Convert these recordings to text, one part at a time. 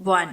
1।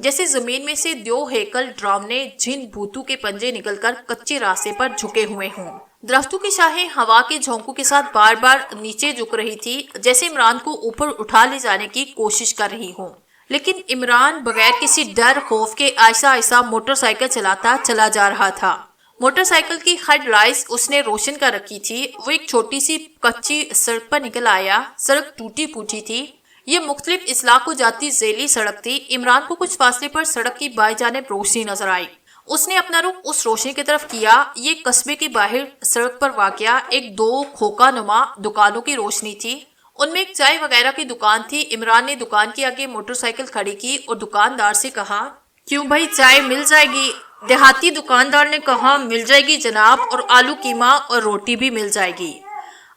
جیسے زمین میں سے دیو ہیکل ڈراونے جن بھوتوں کے پنجے نکل کر کچے راستے پر جھکے ہوئے ہوں۔ درختوں کی شاخیں ہوا کے جھونکوں کے ساتھ بار بار نیچے جھک رہی تھی، جیسے عمران کو اوپر اٹھا لے جانے کی کوشش کر رہی ہوں۔ لیکن عمران بغیر کسی ڈر خوف کے آہستہ آہستہ موٹر سائیکل چلاتا چلا جا رہا تھا۔ موٹر سائیکل کی ہیڈ لائٹس اس نے روشن کر رکھی تھی۔ وہ ایک چھوٹی سی کچی سڑک پر نکل آیا۔ سڑک ٹوٹی پھوٹی تھی۔ یہ مختلف اضلاع کو جاتی ذیلی سڑک تھی۔ عمران کو کچھ فاصلے پر سڑک کی بائیں جانب روشنی نظر آئی۔ اس نے اپنا رخ اس روشنی کی طرف کیا۔ یہ قصبے کے باہر سڑک پر واقع ایک دو کھوکھا نما دکانوں کی روشنی تھی۔ ان میں ایک چائے وغیرہ کی دکان تھی۔ عمران نے دکان کے آگے موٹر سائیکل کھڑی کی اور دکاندار سے کہا، کیوں بھائی، چائے مل جائے گی؟ دیہاتی دکاندار نے کہا، مل جائے گی جناب، اور آلو قیمہ اور روٹی بھی مل جائے گی۔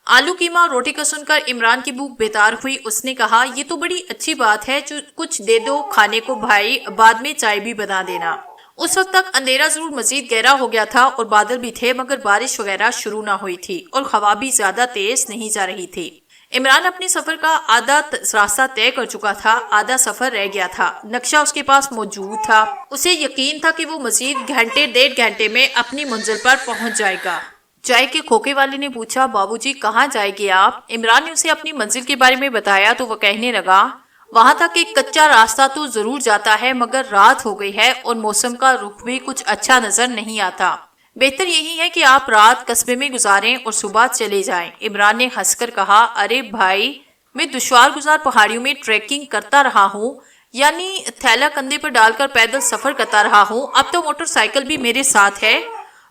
آلو قیمہ اور روٹی کو سن کر عمران کی بھوک بیدار ہوئی۔ اس نے کہا، یہ تو بڑی اچھی بات ہے، کچھ دے دو کھانے کو بھائی، بعد میں چائے بھی بنا دینا۔ اس وقت تک اندھیرا ضرور مزید گہرا ہو گیا تھا اور بادل بھی تھے، مگر بارش وغیرہ شروع نہ ہوئی تھی اور ہوا بھی زیادہ تیز نہیں جا رہی تھی۔ عمران اپنے سفر کا آدھا راستہ طے کر چکا تھا، آدھا سفر رہ گیا تھا۔ نقشہ اس کے پاس موجود تھا۔ اسے یقین تھا کہ وہ مزید گھنٹے ڈیڑھ گھنٹے میں اپنی منزل پر پہنچ جائے گا۔ چائے کے کھوکے والے نے پوچھا، بابو جی کہاں جائے گے آپ؟ عمران نے اسے اپنی منزل کے بارے میں بتایا تو وہ کہنے لگا، وہاں تک ایک کچا راستہ تو ضرور جاتا ہے، مگر رات ہو گئی ہے اور موسم کا رخ بھی کچھ اچھا نظر نہیں آتا۔ بہتر یہی ہے کہ آپ رات قصبے میں گزاریں اور صبح چلے جائیں۔ عمران نے ہنس کر کہا، ارے بھائی، میں دشوار گزار پہاڑیوں میں ٹریکنگ کرتا رہا ہوں، یعنی تھیلا کندھے پر ڈال کر پیدل سفر کرتا رہا ہوں، اب تو موٹر سائیکل بھی میرے ساتھ ہے۔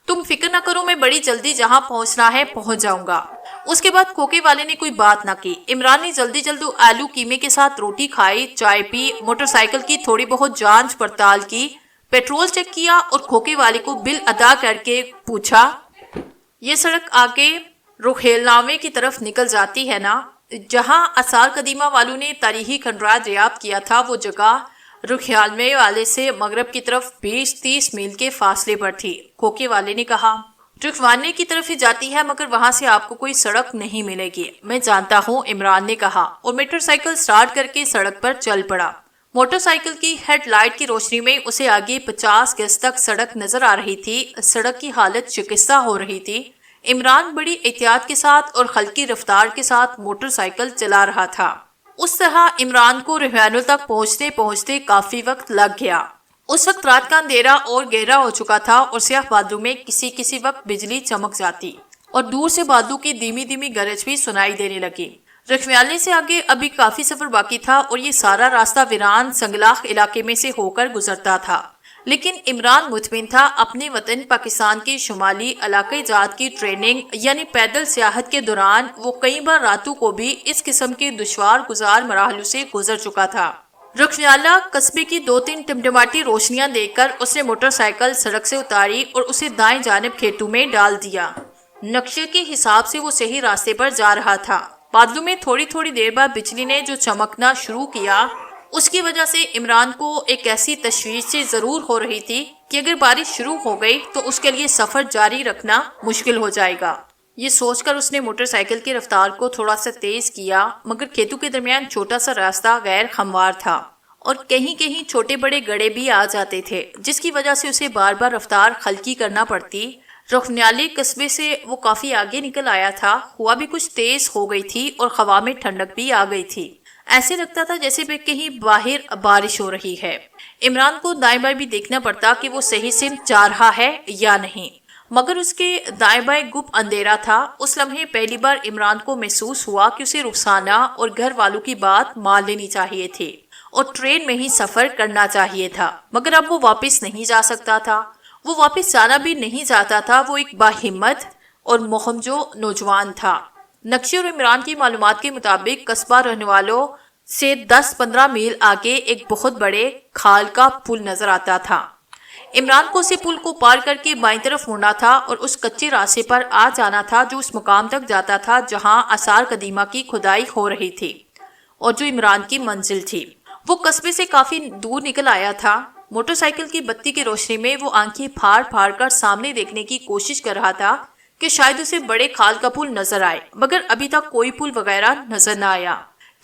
تم فکر نہ کرو، میں بڑی جلدی جہاں پہنچنا ہے پہنچ جاؤں گا۔ اس کے بعد کھوکے والے نے کوئی بات نہ کی۔ عمران نے جلدی آلو قیمے کے ساتھ روٹی کھائی، چائے پی، موٹر سائیکل کی تھوڑی بہت جانچ پڑتال کی، پیٹرول چیک کیا اور کھوکے والے کو بل ادا کر کے پوچھا، یہ سڑک آگے روہیلنامے کی طرف نکل جاتی ہے نا؟ جہاں آثار قدیمہ والوں نے تاریخی کھنڈرات دریافت کیا تھا، وہ جگہ روہیلنامے والے سے مغرب کی طرف 20-30 میل کے فاصلے پر تھی۔ کھوکے والے نے کہا، روہیلنامے کی طرف ہی جاتی ہے، مگر وہاں سے آپ کو کوئی سڑک نہیں ملے گی۔ میں جانتا ہوں، عمران نے کہا اور موٹر سائیکل سٹارٹ کر کے سڑک پر چل پڑا۔ موٹر سائیکل کی ہیڈ لائٹ کی روشنی میں اسے آگے 50 گز تک سڑک نظر آ رہی تھی۔ سڑک کی حالت شکستہ ہو رہی تھی۔ عمران بڑی احتیاط کے ساتھ اور ہلکی رفتار کے ساتھ موٹر سائیکل چلا رہا تھا۔ اس طرح عمران کو روہیلنامے تک پہنچتے پہنچتے کافی وقت لگ گیا۔ اس وقت رات کا اندھیرا اور گہرا ہو چکا تھا اور سیاہ بادلوں میں کسی وقت بجلی چمک جاتی اور دور سے بادلوں کی دھیمی دھیمی گرج بھی سنائی دینے لگی۔ روہیلنامے سے آگے ابھی کافی سفر باقی تھا اور یہ سارا راستہ ویران سنگلاخ علاقے میں سے ہو کر گزرتا تھا، لیکن عمران مطمئن تھا۔ اپنے وطن پاکستان کے شمالی علاقے جات کی ٹریننگ یعنی پیدل سیاحت کے دوران وہ کئی بار راتوں کو بھی اس قسم کے دشوار گزار مراحلوں سے گزر چکا تھا۔ روہیلنامہ قصبے کی 2-3 ٹمٹماتی روشنیاں دیکھ کر اس نے موٹر سائیکل سڑک سے اتاری اور اسے دائیں جانب کھیتوں میں ڈال دیا۔ نقشے کے حساب سے وہ صحیح راستے پر جا رہا تھا۔ بادلوں میں تھوڑی تھوڑی دیر بعد بجلی نے جو چمکنا شروع کیا، اس کی وجہ سے عمران کو ایک ایسی تشویش سے ضرور ہو رہی تھی کہ اگر بارش شروع ہو گئی تو اس کے لیے سفر جاری رکھنا مشکل ہو جائے گا۔ یہ سوچ کر اس نے موٹر سائیکل کی رفتار کو تھوڑا سا تیز کیا، مگر کھیتوں کے درمیان چھوٹا سا راستہ غیر ہموار تھا اور کہیں کہیں چھوٹے بڑے گڑھے بھی آ جاتے تھے، جس کی وجہ سے اسے بار بار رفتار ہلکی کرنا پڑتی۔ روہیلنامے قصبے سے وہ کافی آگے نکل آیا تھا۔ ہوا بھی کچھ تیز ہو گئی تھی اور ہوا میں ٹھنڈک بھی آ گئی تھی۔ ایسے لگتا تھا جیسے کہیں باہر بارش ہو رہی ہے۔ عمران کو دائیں بائیں بھی دیکھنا پڑتا کہ وہ صحیح سمت جا رہا ہے یا نہیں، مگر اس کے دائیں بائیں گپ اندھیرا تھا۔ اس لمحے پہلی بار عمران کو محسوس ہوا کہ اسے رخسانہ اور گھر والوں کی بات مان لینی چاہیے تھی اور ٹرین میں ہی سفر کرنا چاہیے تھا، مگر اب وہ واپس نہیں جا سکتا تھا۔ وہ واپس جانا بھی نہیں چاہتا تھا۔ وہ ایک باہمت اور مہمجو نوجوان تھا۔ نقشے اور عمران کی معلومات کے مطابق قصبہ رہنے والوں سے 10-15 میل آگے ایک بہت بڑے کھال کا پل نظر آتا تھا۔ عمران کو اسے پل کو پار کر کے بائیں طرف مڑنا تھا اور اس کچے راستے پر آ جانا تھا جو اس مقام تک جاتا تھا جہاں آثار قدیمہ کی کھدائی ہو رہی تھی اور جو عمران کی منزل تھی۔ وہ قصبے سے کافی دور نکل آیا تھا۔ موٹر سائیکل کی بتی کی روشنی میں وہ آنکھیں پھاڑ پھاڑ کر سامنے دیکھنے کی کوشش کر رہا تھا کہ شاید اسے بڑے کھال کا پل نظر آئے، مگر ابھی تک کوئی پل وغیرہ نظر نہ آیا۔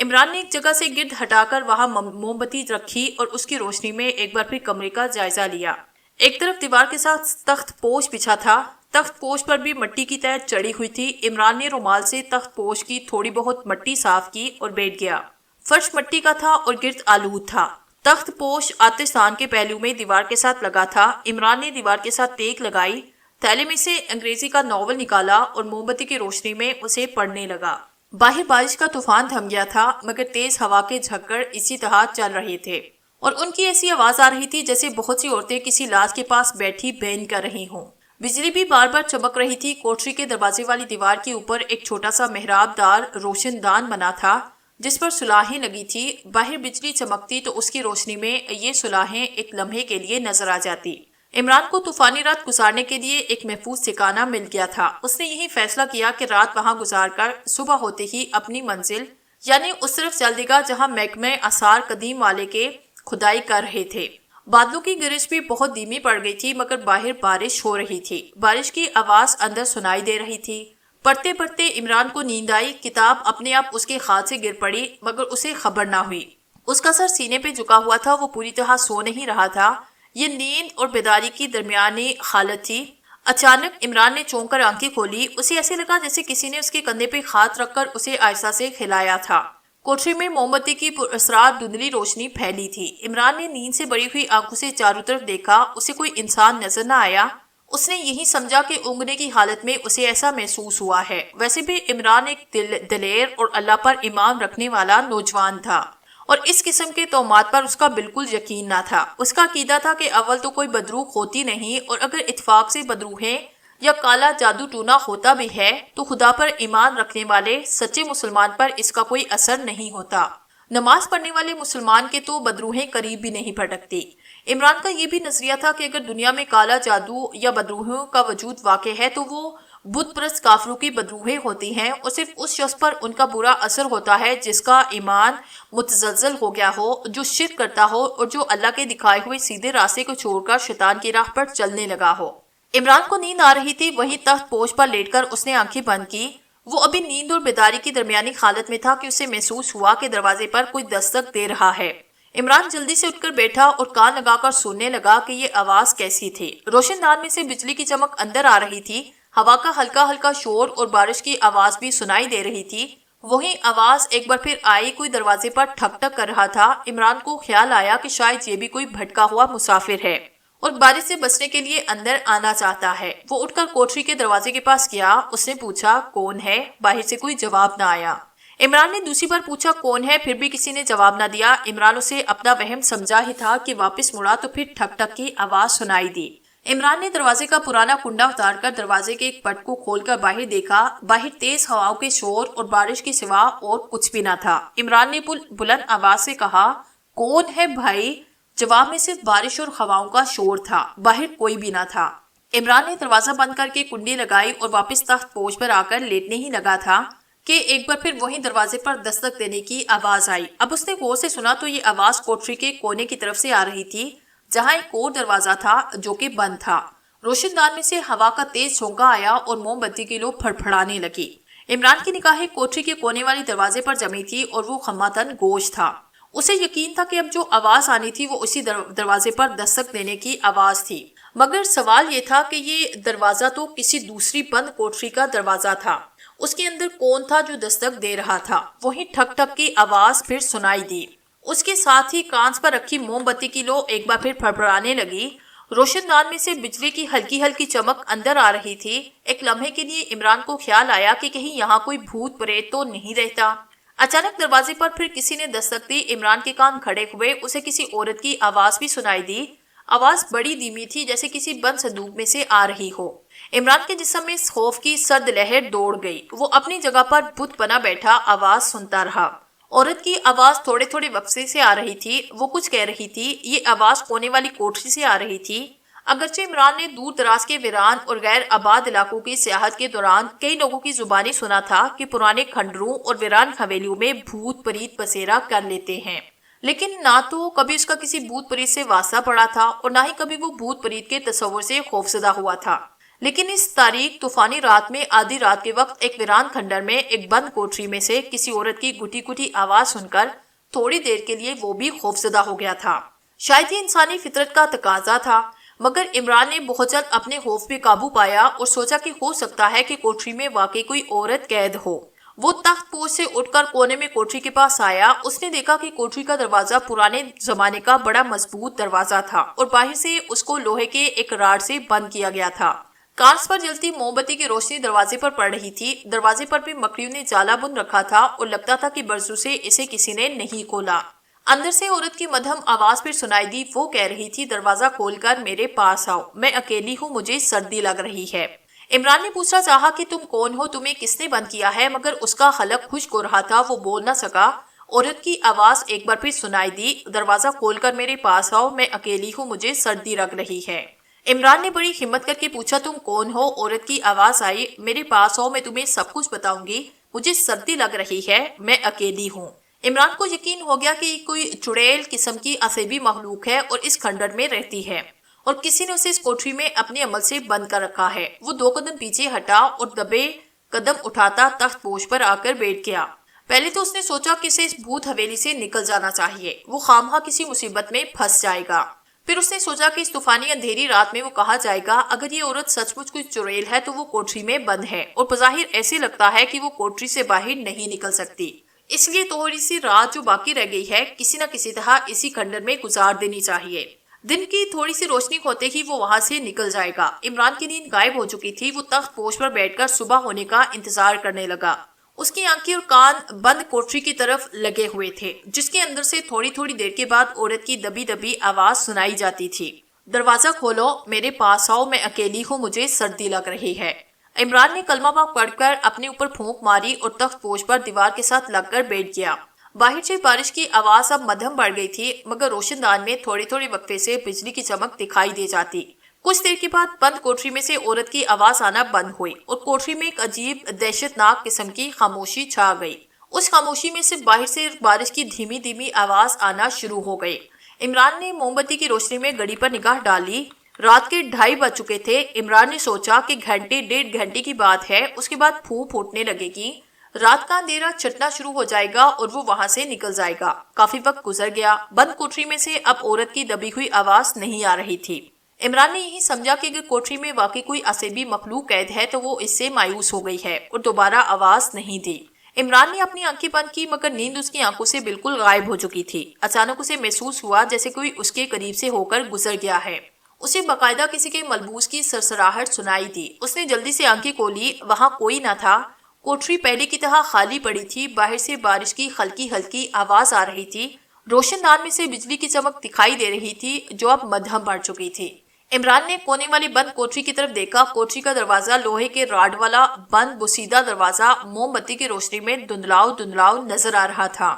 عمران نے ایک جگہ سے گرد ہٹا کر وہاں موم بتی رکھی اور اس کی روشنی میں ایک بار پھر کمرے کا جائزہ لیا۔ ایک طرف دیوار کے ساتھ تخت پوش بچھا تھا، تخت پوش پر بھی مٹی کی تہ چڑھی ہوئی تھی۔ عمران نے رومال سے تخت پوش کی تھوڑی بہت مٹی صاف کی اور بیٹھ گیا۔ فرش مٹی کا تھا اور گرد آلود تھا۔ تخت پوش آتش دان کے پہلو میں دیوار کے ساتھ لگا تھا۔ عمران نے دیوار کے ساتھ ٹیک لگائی، تھیلے میں سے انگریزی کا ناول نکالا اور موم بتی کی روشنی میں اسے پڑھنے لگا۔ باہر بارش کا طوفان تھم گیا تھا، مگر تیز ہوا کے جھکڑ اسی طرح چل رہے تھے اور ان کی ایسی آواز آ رہی تھی جیسے بہت سی عورتیں کسی لاش کے پاس بیٹھی بین کر رہی ہوں۔ بجلی بھی بار بار چمک رہی تھی۔ کوٹری کے دروازے والی دیوار کے اوپر ایک چھوٹا سا محراب دار روشن دان بنا تھا جس پر سلاخیں لگی تھی۔ باہر بجلی چمکتی تو اس کی روشنی میں یہ سلاخیں ایک لمحے کے لیے نظر آ جاتی۔ عمران کو طوفانی رات گزارنے کے لیے ایک محفوظ ٹھکانہ مل گیا تھا۔ اس نے یہی فیصلہ کیا کہ رات وہاں گزار کر صبح ہوتے ہی اپنی منزل یعنی اس طرف چل دے گا جہاں محکمہ آثار قدیم والے کے کھدائی کر رہے تھے۔ بادلوں کی گرج بھی بہت دھیمی پڑ گئی تھی، مگر باہر بارش ہو رہی تھی۔ بارش کی آواز اندر سنائی دے رہی تھی۔ پڑھتے پڑھتے عمران کو نیند آئی۔ کتاب اپنے آپ اس کے ہاتھ سے گر پڑی، مگر اسے خبر نہ ہوئی۔ اس کا سر سینے پہ جھکا ہوا تھا، وہ پوری طرح سو نہیں رہا تھا۔ یہ نیند اور بیداری کی درمیانی حالت تھی۔ اچانک عمران نے چونک کر آنکھیں کھولی۔ اسے ایسے لگا جیسے کسی نے اس کے کندھے پہ ہاتھ رکھ کر اسے آہستہ سے کھلایا تھا۔ کوٹری میں موم بتی کی پراسرار دھندلی روشنی پھیلی تھی۔ عمران نے نیند سے بڑی ہوئی آنکھوں سے چاروں طرف دیکھا۔ اسے کوئی انسان نظر نہ آیا۔ اس نے یہی سمجھا کہ اونگنے کی حالت میں اسے ایسا محسوس ہوا ہے۔ ویسے بھی عمران ایک دلیر اور اللہ پر ایمان رکھنے والا نوجوان تھا اور اس قسم کے توہمات پر اس کا بالکل یقین نہ تھا۔ اس کا عقیدہ تھا کہ اول تو کوئی بدروح ہوتی نہیں، اور اگر اتفاق سے بدروحیں یا کالا جادو ٹونا ہوتا بھی ہے تو خدا پر ایمان رکھنے والے سچے مسلمان پر اس کا کوئی اثر نہیں ہوتا۔ نماز پڑھنے والے مسلمان کے تو بدروحیں قریب بھی نہیں پھٹکتی۔ عمران کا یہ بھی نظریہ تھا کہ اگر دنیا میں کالا جادو یا بدروحوں کا وجود واقع ہے تو وہ بت پرست کافروں کی بدروحیں ہوتی ہیں، اور صرف اس شخص پر ان کا برا اثر ہوتا ہے جس کا ایمان متزلزل ہو گیا ہو، جو شرک کرتا ہو اور جو اللہ کے دکھائے ہوئے سیدھے راستے کو چھوڑ کر شیطان کی راہ پر چلنے لگا ہو۔ عمران کو نیند آ رہی تھی۔ وہی تخت پوش پر لیٹ کر اس نے آنکھیں بند کی۔ وہ ابھی نیند اور بیداری کی درمیانی حالت میں تھا کہ اسے محسوس ہوا کہ دروازے پر کوئی دستک دے رہا ہے۔ عمران جلدی سے اٹھ کر بیٹھا اور کان لگا کر سننے لگا کہ یہ آواز کیسی تھی۔ روشن دان میں سے بجلی کی چمک اندر آ رہی تھی۔ ہوا کا ہلکا ہلکا شور اور بارش کی آواز بھی سنائی دے رہی تھی۔ وہی آواز ایک بار پھر آئی، کوئی دروازے پر ٹھک ٹھک کر رہا تھا۔ عمران کو خیال آیا کہ شاید یہ بھی کوئی بھٹکا ہوا مسافر ہے اور بارش سے بچنے کے لیے اندر آنا چاہتا ہے۔ وہ اٹھ کر کوٹری کے دروازے کے پاس گیا۔ اس نے پوچھا کون ہے؟ باہر سے کوئی جواب نہ آیا۔ عمران نے دوسری بار پوچھا کون ہے؟ پھر بھی کسی نے جواب نہ دیا۔ عمران اسے اپنا وہم سمجھا ہی تھا کہ واپس مڑا تو پھر ٹھک ٹھک کی آواز سنائی دی۔ عمران نے دروازے کا پرانا کنڈا اتار کر دروازے کے ایک پٹ کو کھول کر باہر دیکھا۔ باہر تیز ہواؤں کے شور اور بارش کے سوا اور کچھ بھی نہ تھا۔ عمران نے بلند آواز سے کہا کون ہے بھائی؟ جواب میں صرف بارش اور ہواؤں کا شور تھا، باہر کوئی بھی نہ تھا۔ عمران نے دروازہ بند کر کے کنڈی لگائی اور واپس تخت پوش پر آ کر لیٹنے ہی لگا تھا کہ ایک بار پھر وہی دروازے پر دستک دینے کی آواز آئی۔ اب اس نے غور سے سنا تو یہ آواز کوٹری کے کونے کی طرف سے آ رہی تھی جہاں ایک اور دروازہ تھا جو کہ بند تھا۔ روشن دان میں سے ہوا کا تیز جھونکا آیا اور موم بتی کی لو پھڑپھڑانے لگی۔ عمران کی نگاہیں کوٹری کے کونے والے دروازے پر جمی تھی اور وہ خماتن گوش تھا۔ اسے یقین تھا کہ اب جو آواز آنی تھی وہ اسی دروازے پر دستک دینے کی آواز تھی، مگر سوال یہ تھا کہ یہ دروازہ تو کسی دوسری بند کوٹری کا دروازہ تھا۔ اس کے اندر کون تھا جو دستک دے رہا تھا؟ وہی ٹھک ٹھک کی آواز پھر سنائی دی۔ اس کے ساتھ ہی کانچ پر رکھی موم بتی کی لو ایک بار پھر پھڑپڑانے لگی۔ روشن دان میں سے بجلی کی ہلکی ہلکی چمک اندر آ رہی تھی۔ ایک لمحے کے لیے عمران کو خیال آیا کہ کہیں یہاں کوئی بھوت پریت تو نہیں رہتا۔ اچانک دروازے پر پھر کسی نے دستک دی۔ عمران کے کان کھڑے ہوئے۔ اسے کسی عورت کی آواز بھی سنائی دی۔ آواز بڑی دھیمی تھی جیسے کسی بند صندوق میں سے آ رہی ہو۔ عمران کے جسم میں خوف کی سرد لہر دوڑ گئی۔ وہ اپنی جگہ پر بت بنا بیٹھا آواز سنتا رہا۔ عورت کی آواز تھوڑے تھوڑے وقفے سے آ رہی تھی۔ وہ کچھ کہہ رہی تھی۔ یہ آواز کونے والی کوٹری سے آ رہی تھی۔ اگرچہ عمران نے دور دراز کے ویران اور غیر آباد علاقوں کی سیاحت کے دوران کئی لوگوں کی زبانی سنا تھا کہ پرانے کھنڈروں اور ویران حویلیوں میں بھوت پریت بسیرا کر لیتے ہیں، لیکن نہ تو کبھی اس کا کسی بھوت پریت سے واسطہ پڑا تھا اور نہ ہی کبھی وہ بھوت پریت کے تصور سے خوفزدہ ہوا تھا۔ لیکن اس تاریک طوفانی رات میں آدھی رات کے وقت ایک ویران کھنڈر میں ایک بند کوٹری میں سے کسی عورت کی گٹی گٹی آواز سن کر تھوڑی دیر کے لیے وہ بھی خوفزدہ ہو گیا تھا۔ شاید یہ انسانی فطرت کا تقاضا تھا، مگر عمران نے بہت جلد اپنے خوف پہ قابو پایا اور سوچا کہ ہو سکتا ہے کہ کوٹری میں واقعی کوئی عورت قید ہو۔ وہ تخت پوش سے اٹھ کر کونے میں کوٹری کے پاس آیا۔ اس نے دیکھا کہ کوٹری کا دروازہ پرانے زمانے کا بڑا مضبوط دروازہ تھا اور باہر سے اس کو لوہے کے ایک راڈ سے بند کیا گیا تھا۔ کانچ پر جلتی موم بتی کی روشنی دروازے پر پڑ رہی تھی۔ دروازے پر بھی مکڑیوں نے جالا بند رکھا تھا اور لگتا تھا کہ برسوں سے اسے کسی نے نہیں کھولا۔ اندر سے عورت کی مدھم آواز پھر سنائی دی۔ وہ کہہ رہی تھی، دروازہ کھول کر میرے پاس آؤ، میں اکیلی ہوں، مجھے سردی لگ رہی ہے۔ عمران نے پوچھنا چاہا کہ تم کون ہو، تمہیں کس نے بند کیا ہے، مگر اس کا حلق خشک ہو رہا تھا، وہ بول نہ سکا۔ عورت کی آواز ایک بار پھر سنائی دی، دروازہ کھول کر میرے پاس آؤ، میں اکیلی ہوں، مجھے سردی لگ رہی ہے۔ عمران نے بڑی ہمت کر کے پوچھا، تم کون ہو؟ عورت کی آواز آئی، میرے پاس آؤ، میں تمہیں سب کچھ بتاؤں گی، مجھے سردی لگ رہی ہے، میں اکیلی ہوں۔ عمران کو یقین ہو گیا کہ یہ کوئی چڑیل قسم کی عصبی مخلوق ہے اور اس کھنڈر میں رہتی ہے اور کسی نے اسے اس کوٹری میں اپنے عمل سے بند کر رکھا ہے۔ وہ 2 قدم پیچھے ہٹا اور دبے قدم اٹھاتا تخت پوش پر آ کر بیٹھ گیا۔ پہلے تو اس نے سوچا کہ اسے اس بھوت حویلی سے نکل جانا چاہیے، وہ خامخواہ کسی مصیبت میں پھنس جائے گا۔ پھر اس نے سوچا کہ اس طوفانی اندھیری رات میں وہ کہا جائے گا، اگر یہ عورت سچ مچ کوئی چڑیل ہے تو وہ کوٹری میں بند ہے اور بظاہر ایسے لگتا ہے کہ وہ کوٹری سے باہر نہیں نکل سکتی، اس لیے تھوڑی سی رات جو باقی رہ گئی ہے کسی نہ کسی طرح اسی کھنڈر میں گزار دینی چاہیے۔ دن کی تھوڑی سی روشنی ہوتے ہی وہ وہاں سے نکل جائے گا۔ عمران کی نیند غائب ہو چکی تھی۔ وہ تخت پوش پر بیٹھ کر صبح ہونے کا انتظار کرنے لگا۔ اس کی آنکھیں اور کان بند کوٹری کی طرف لگے ہوئے تھے، جس کے اندر سے تھوڑی تھوڑی دیر کے بعد عورت کی دبی دبی آواز سنائی جاتی تھی، دروازہ کھولو، میرے پاس آؤ، میں اکیلی ہوں، مجھے سردی لگ رہی ہے۔ عمران نے کلمہ پاک پڑھ کر اپنے اوپر پھونک ماری اور تخت پوش پر دیوار کے ساتھ لگ کر بیٹھ گیا۔ باہر سے بارش کی آواز اب مدھم بڑھ گئی تھی، مگر روشن دان میں تھوڑی تھوڑی وقفے سے بجلی کی چمک دکھائی دے جاتی۔ کچھ دیر کے بعد بند کوٹری میں سے عورت کی آواز آنا بند ہوئی اور کوٹری میں ایک عجیب دہشت ناک قسم کی خاموشی چھا گئی۔ اس خاموشی میں صرف باہر سے بارش کی دھیمی دھیمی آواز آنا شروع ہو گئی۔ عمران نے موم بتی کی روشنی میں گھڑی پر نگاہ ڈالی۔ رات کے 2:30 بج چکے تھے۔ عمران نے سوچا کہ گھنٹے 1.5 کی بات ہے، اس کے بعد پھو پھوٹنے لگے گی، رات کا اندھیرا چھٹنا شروع ہو جائے گا اور وہ وہاں سے نکل جائے گا۔ کافی وقت گزر گیا۔ بند کوٹری میں سے اب عورت کی دبی ہوئی آواز نہیں آ رہی تھی۔ عمران نے یہی سمجھا کہ اگر کوٹری میں واقعی کوئی عصبی مخلوق قید ہے تو وہ اس سے مایوس ہو گئی ہے اور دوبارہ آواز نہیں دی۔ عمران نے اپنی آنکھیں بند کی، مگر نیند اس کی آنکھوں سے بالکل غائب ہو چکی تھی۔ اچانک اسے محسوس ہوا جیسے کوئی اس کے قریب سے ہو کر گزر گیا ہے۔ اسے باقاعدہ کسی کے ملبوس کی سرسراہٹ سنائی دی۔ اس نے جلدی سے آنکھیں کھولی، وہاں کوئی نہ تھا۔ کوٹری پہلے کی طرح خالی پڑی تھی۔ باہر سے بارش کی ہلکی ہلکی آواز آ رہی تھی۔ روشن دان میں سے بجلی کی چمک دکھائی دے رہی تھی جو اب مدھم بڑھ چکی تھی۔ عمران نے کونے والی بند کوٹری کی طرف دیکھا۔ کوٹری کا دروازہ لوہے کے راڈ والا بند بوسیدہ دروازہ موم بتی کی روشنی میں دھندلاؤ دھندلاؤ نظر آ رہا تھا۔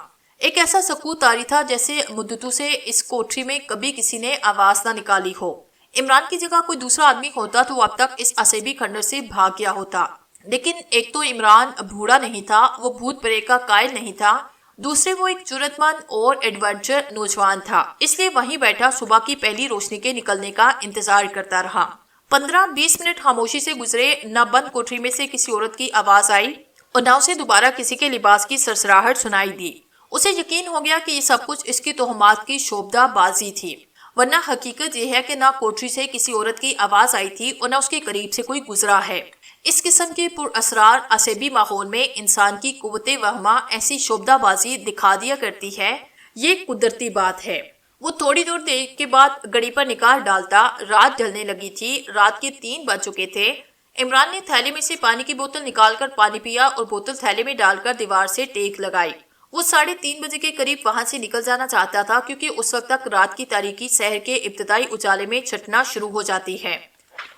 ایک ایسا سکوت طاری تھا جیسے مدتوں سے اس کوٹری میں کبھی کسی نے آواز نہ نکالی ہو۔ عمران کی جگہ کوئی دوسرا آدمی ہوتا تو وہ اب تک اس عصبی کھنڈر سے بھاگ گیا ہوتا، لیکن ایک تو عمران بوڑھا نہیں تھا، وہ بھوت پرے کا قائل نہیں تھا، دوسرے وہ ایک جرأت مند اور ایڈونچر نوجوان تھا، اس لیے وہیں بیٹھا صبح کی پہلی روشنی کے نکلنے کا انتظار کرتا رہا۔ 15-20 منٹ خاموشی سے گزرے، نہ بند کوٹری میں سے کسی عورت کی آواز آئی اور نہ اسے دوبارہ کسی کے لباس کی سرسراہٹ سنائی دی۔ اسے یقین ہو گیا کہ یہ سب کچھ اس کی توہمات کی شوبدہ بازی تھی، ورنہ حقیقت یہ ہے کہ نہ کوٹری سے کسی عورت کی آواز آئی تھی اور نہ اس کے قریب سے کوئی گزرا ہے۔ اس قسم کے پر اسرار عصبی ماحول میں انسان کی قوت وہمہ ایسی شوبدہ بازی دکھا دیا کرتی ہے، یہ قدرتی بات ہے۔ وہ تھوڑی دیر کے بعد گھڑی پر نگاہ ڈالتا۔ رات ڈھلنے لگی تھی، رات کے 3 بج چکے تھے۔ عمران نے تھیلے میں سے پانی کی بوتل نکال کر پانی پیا اور بوتل تھیلے میں ڈال کر دیوار سے ٹیک لگائی۔ وہ 3:30 بجے کے قریب وہاں سے نکل جانا چاہتا تھا، کیونکہ اس وقت تک رات کی تاریکی شہر کے ابتدائی اجالے میں چھٹنا شروع ہو جاتی ہے۔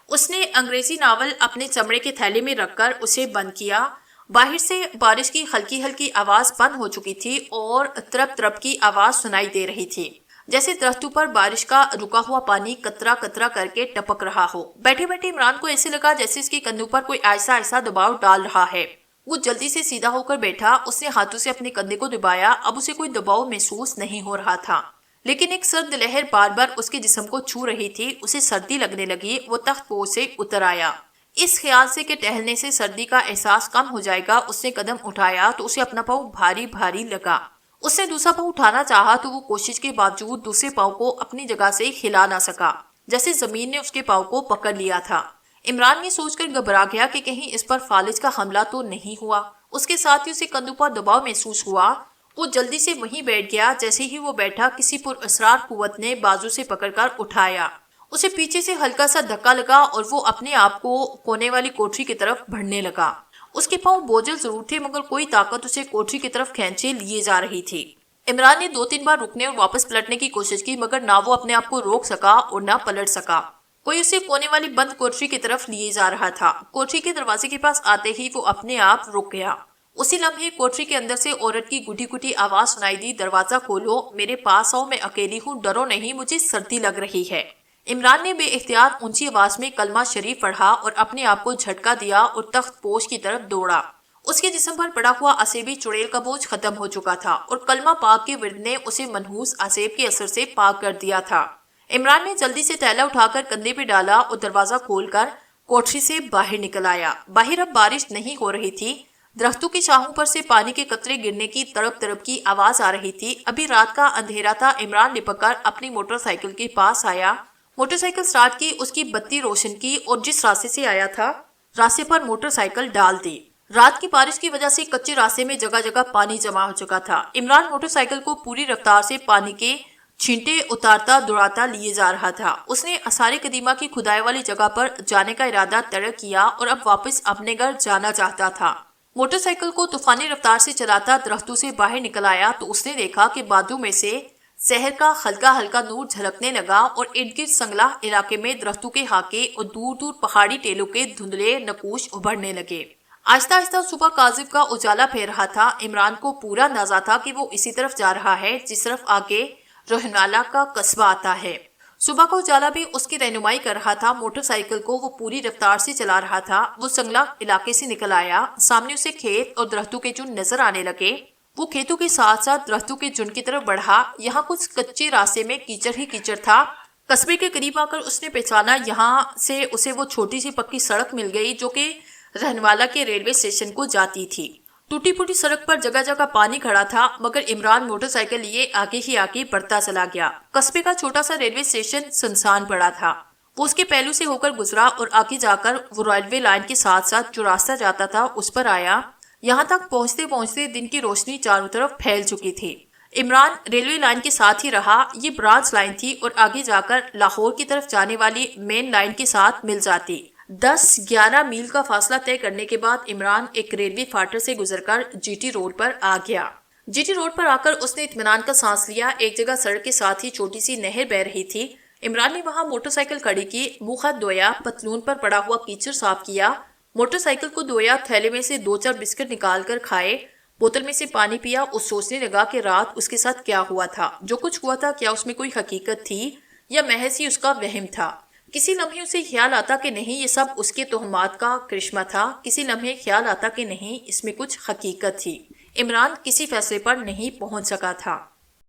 اس نے انگریزی ناول اپنے چمڑے کے تھیلے میں رکھ کر اسے بند کیا۔ باہر سے بارش کی ہلکی ہلکی آواز بند ہو چکی تھی اور ترپ ترپ کی آواز سنائی دے رہی تھی، جیسے درختوں پر بارش کا رکا ہوا پانی قطرہ قطرہ کر کے ٹپک رہا ہو۔ بیٹھے بیٹھے عمران کو ایسے لگا جیسے اس کے کندھوں پر کوئی ایسا ایسا دباؤ ڈال رہا ہے۔ وہ جلدی سے سیدھا ہو کر بیٹھا۔ اس نے ہاتھوں سے اپنے کندھے کو دبایا۔ اب اسے کوئی دباؤ محسوس نہیں ہو رہا تھا، لیکن ایک سرد لہر بار بار اس کے جسم کو چھو رہی تھی۔ اسے سردی لگنے لگی۔ وہ تخت پوش سے اتر آیا۔ اس خیال سے کہ ٹہلنے سے سردی کا احساس کم ہو جائے گا اس نے قدم اٹھایا تو اسے اپنا پاؤں بھاری بھاری لگا۔ اس نے دوسرا پاؤں اٹھانا چاہا تو وہ کوشش کے باوجود دوسرے پاؤں کو اپنی جگہ سے ہلا نہ سکا، جیسے زمین نے اس کے پاؤں کو پکڑ لیا تھا۔ عمران یہ سوچ کر گھبرا گیا کہ کہیں اس پر فالج کا حملہ تو نہیں ہوا۔ اس کے ساتھ ہی اسے کندھوں پر دباؤ محسوس ہوا۔ وہ جلدی سے وہیں بیٹھ گیا۔ جیسے ہی وہ بیٹھا کسی پراسرار قوت نے بازو سے پکڑ کر اٹھایا۔ اسے پیچھے سے ہلکا سا دھکا لگا اور وہ اپنے آپ کو کونے والی کوٹری کی طرف بڑھنے لگا۔ اس کے پاؤں بوجھل ضرور تھے مگر کوئی طاقت اسے کوٹری کی طرف کھینچے لیے جا رہی تھی۔ عمران نے 2-3 بار رکنے اور واپس پلٹنے کی کوشش کی مگر نہ وہ اپنے آپ کو روک سکا اور نہ پلٹ سکا۔ کوئی اسے کونے والی بند کوٹری کی طرف لیے جا رہا تھا۔ کوٹری کے دروازے کے پاس آتے ہی وہ اپنے آپ رک گیا۔ اسی لمحے کوٹری کے اندر سے عورت کی گھٹی گھٹی آواز سنائی دی، دروازہ کھولو، میرے پاس آؤ، میں اکیلی ہوں، ڈرو نہیں، مجھے سردی لگ رہی ہے۔ عمران نے بے اختیار اونچی آواز میں کلمہ شریف پڑھا اور اپنے آپ کو جھٹکا دیا اور تخت پوش کی طرف دوڑا۔ اس کے جسم پر پڑا ہوا اسیبی چڑیل کا بوجھ ختم ہو چکا تھا اور کلمہ پاک کے ورد نے اسے منحوس اسیب کے اثر سے پاک کر دیا تھا۔ عمران نے جلدی سے تھیلا اٹھا کر کندھے پہ ڈالا اور دروازہ کھول کر کوٹری سے باہر نکل آیا۔ باہر اب بارش نہیں ہو رہی تھی۔ درختوں کی شاخوں پر سے پانی کے قطرے گرنے کی تڑپ تڑپ کی آواز آ رہی تھی۔ ابھی رات کا اندھیرا تھا۔ عمران لپک کر اپنی موٹر سائیکل کے پاس آیا۔ موٹر سائیکل سٹارٹ کی، اس کی بتی روشن کی اور جس راستے سے آیا تھا راستے پر موٹر سائیکل ڈال دی۔ رات کی بارش کی وجہ سے کچے راستے میں جگہ جگہ پانی جمع ہو چکا تھا۔ عمران موٹر سائیکل کو پوری رفتار سے پانی کے چھینٹے اتارتا دوڑاتا لیے جا رہا تھا۔ اس نے آثار قدیمہ کی کھدائی والی جگہ پر جانے کا ارادہ ترک کیا اور اب واپس اپنے گھر جانا چاہتا تھا۔ موٹر سائیکل کو طوفانی رفتار سے چلاتا درختوں سے باہر نکل آیا تو اس نے دیکھا کہ بادوں میں سے سحر کا ہلکا ہلکا نور جھلکنے لگا اور ارد گرد سنگلا علاقے میں درختوں کے خاکے اور دور دور پہاڑی ٹیلوں کے دھندلے نقوش ابھرنے لگے۔ آہستہ آہستہ صبح کاذب کا اجالا پھیر رہا تھا۔ عمران کو پورا اندازہ تھا کہ وہ اسی طرف جا رہا ہے جس طرف آگے روہنوالا کا قصبہ آتا ہے۔ صبح کا اجالا بھی اس کی رہنمائی کر رہا تھا۔ موٹر سائیکل کو وہ پوری رفتار سے چلا رہا تھا۔ وہ سنگلا علاقے سے نکل آیا۔ سامنے اسے کھیت اور درختوں کے جھنڈ نظر آنے لگے۔ وہ کھیتوں کے ساتھ ساتھ درختوں کے جھنڈ کی طرف بڑھا۔ یہاں کچھ کچے راستے میں کیچڑ ہی کیچڑ تھا۔ قصبے کے قریب آ کر اس نے پہچانا، یہاں سے اسے وہ چھوٹی سی پکی سڑک مل گئی جو کہ رہنوالا کے ریلوے اسٹیشن کو جاتی تھی۔ ٹوٹی پھوٹی سڑک پر جگہ جگہ پانی کھڑا تھا مگر عمران موٹر سائیکل لیے آگے ہی آگے بڑھتا چلا گیا۔ قصبے کا چھوٹا سا ریلوے اسٹیشن سنسان پڑا تھا۔ وہ اس کے پہلو سے ہو کر گزرا اور آگے جا کر وہ ریلوے لائن کے ساتھ ساتھ جو راستہ جاتا تھا اس پر آیا۔ یہاں تک پہنچتے پہنچتے دن کی روشنی چاروں طرف پھیل چکی تھی۔ عمران ریلوے لائن کے ساتھ ہی رہا۔ یہ برانچ لائن تھی اور آگے جا کر لاہور کی طرف جانے والی مین لائن کے ساتھ مل جاتی۔ 10-11 میل کا فاصلہ طے کرنے کے بعد عمران ایک ریلوے فاٹک سے گزر کر جی ٹی روڈ پر آ گیا۔ جی ٹی روڈ پر آ کر اس نے اطمینان کا سانس لیا۔ ایک جگہ سڑک کے ساتھ ہی چھوٹی سی نہر بہہ رہی تھی۔ عمران نے وہاں موٹر سائیکل کھڑی کی، منہ ہاتھ دھویا، پتلون پر پڑا ہوا کیچڑ صاف کیا، موٹر سائیکل کو دھویا، تھیلے میں سے 2-4 بسکٹ نکال کر کھائے، بوتل میں سے پانی پیا اور سوچنے لگا کہ رات اس کے ساتھ کیا ہوا تھا۔ جو کچھ ہوا تھا کیا اس میں کوئی حقیقت تھی یا محض ہی اس کا وہم تھا؟ کسی لمحے اسے خیال آتا کہ نہیں یہ سب اس کے توہمات کا کرشمہ تھا، کسی لمحے خیال آتا کہ نہیں اس میں کچھ حقیقت تھی۔ عمران کسی فیصلے پر نہیں پہنچ سکا تھا۔